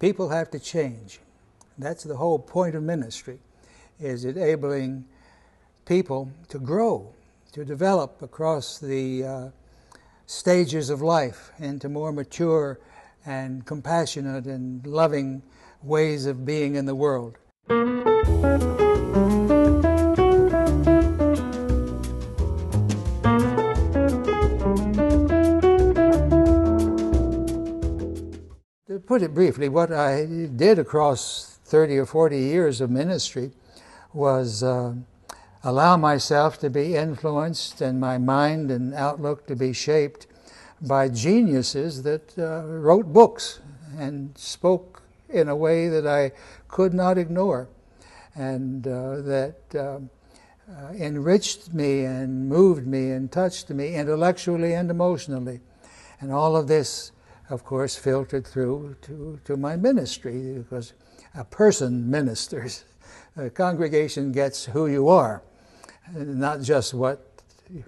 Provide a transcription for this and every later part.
People have to change. That's the whole point of ministry, is enabling people to grow, to develop across the stages of life into more mature and compassionate and loving ways of being in the world. To put it briefly, what I did across 30 or 40 years of ministry was allow myself to be influenced and my mind and outlook to be shaped by geniuses that wrote books and spoke in a way that I could not ignore, and that enriched me and moved me and touched me intellectually and emotionally. And all of this, of course, filtered through to my ministry, because a person ministers. A congregation gets who you are, not just what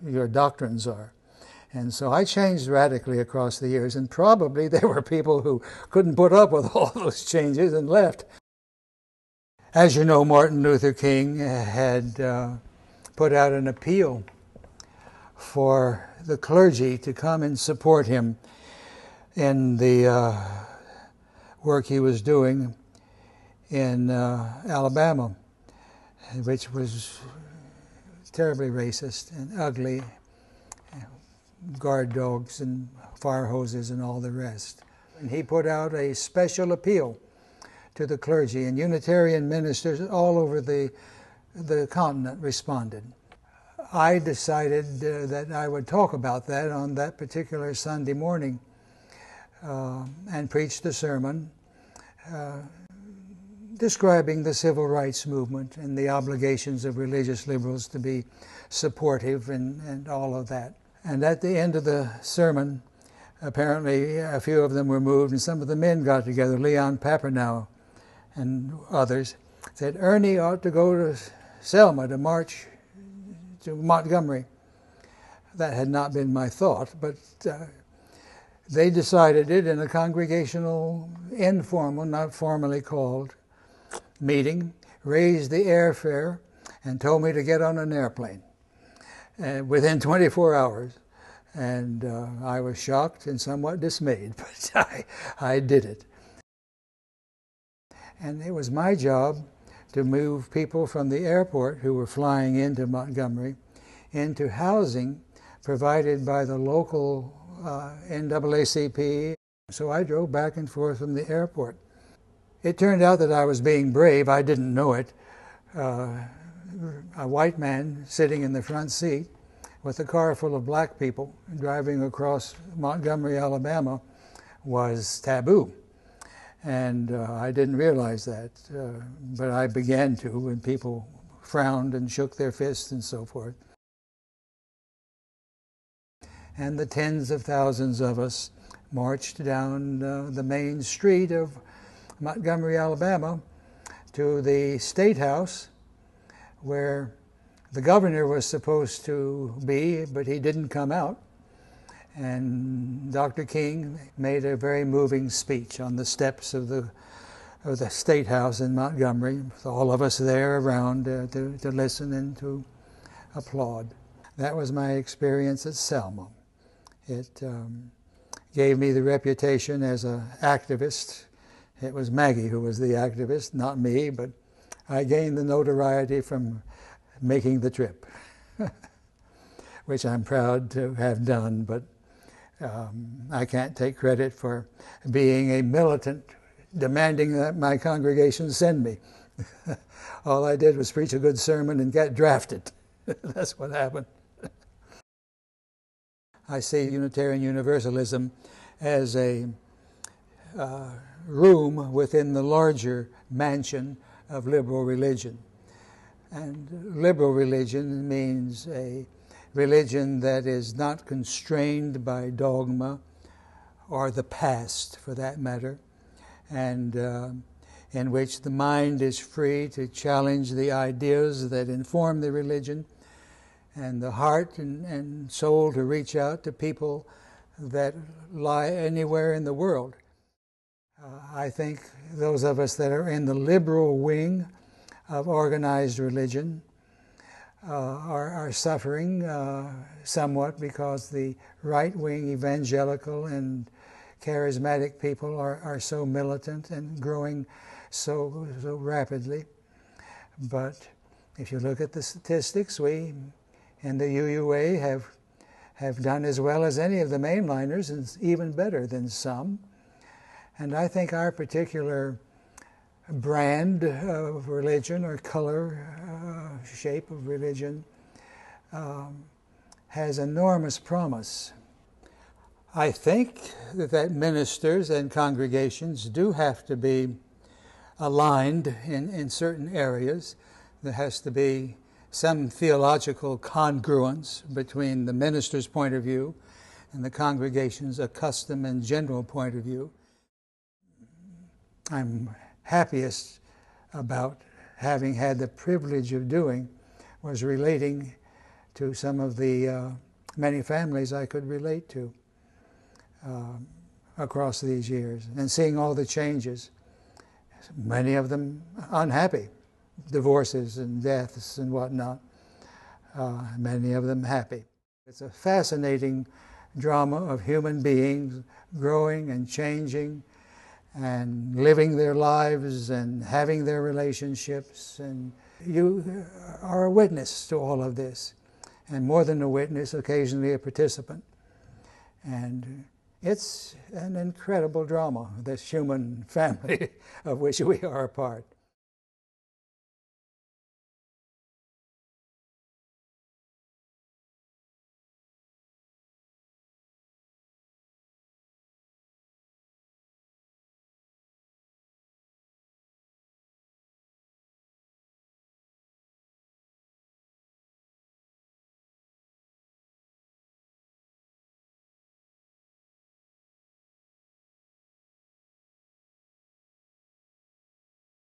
your doctrines are. And so I changed radically across the years, and probably there were people who couldn't put up with all those changes and left. As you know, Martin Luther King had put out an appeal for the clergy to come and support him in the work he was doing in Alabama, which was terribly racist and ugly, guard dogs and fire hoses and all the rest. And he put out a special appeal to the clergy, and Unitarian ministers all over the continent responded. I decided that I would talk about that on that particular Sunday morning and preach the sermon describing the civil rights movement and the obligations of religious liberals to be supportive and all of that. And at the end of the sermon, apparently a few of them were moved, and some of the men got together, Leon Papineau and others, said Ernie ought to go to Selma to march to Montgomery. That had not been my thought, but they decided it in a congregational, informal, not formally called, meeting, raised the airfare, and told me to get on an airplane within 24 hours. And I was shocked and somewhat dismayed, but I did it. And it was my job to move people from the airport who were flying into Montgomery into housing provided by the local NAACP. So I drove back and forth from the airport. It turned out that I was being brave. I didn't know it. A white man sitting in the front seat with a car full of black people driving across Montgomery, Alabama, was taboo. And I didn't realize that, but I began to when people frowned and shook their fists and so forth. And the tens of thousands of us marched down the main street of Montgomery, Alabama, to the State House, where the governor was supposed to be, but he didn't come out. And Dr. King made a very moving speech on the steps of the State House in Montgomery, with all of us there around to listen and to applaud. That was my experience at Selma. It gave me the reputation as an activist. It was Maggie who was the activist, not me, but I gained the notoriety from making the trip, which I'm proud to have done, but I can't take credit for being a militant demanding that my congregation send me. All I did was preach a good sermon and get drafted. That's what happened. I see Unitarian Universalism as a room within the larger mansion of liberal religion. And liberal religion means a religion that is not constrained by dogma or the past, for that matter, and in which the mind is free to challenge the ideas that inform the religion, and the heart and soul to reach out to people that lie anywhere in the world. I think those of us that are in the liberal wing of organized religion are suffering somewhat because the right-wing evangelical and charismatic people are so militant and growing so rapidly. But if you look at the statistics, we in the UUA have done as well as any of the mainliners, and even better than some. And I think our particular brand of religion or color, shape of religion, has enormous promise. I think that ministers and congregations do have to be aligned in certain areas. There has to be some theological congruence between the minister's point of view and the congregation's accustomed and general point of view. I'm happiest about having had the privilege of doing was relating to some of the many families I could relate to across these years, and seeing all the changes, many of them unhappy, divorces and deaths and whatnot, many of them happy. It's a fascinating drama of human beings growing and changing and living their lives and having their relationships, and you are a witness to all of this, and more than a witness, occasionally a participant. And it's an incredible drama, this human family of which we are a part.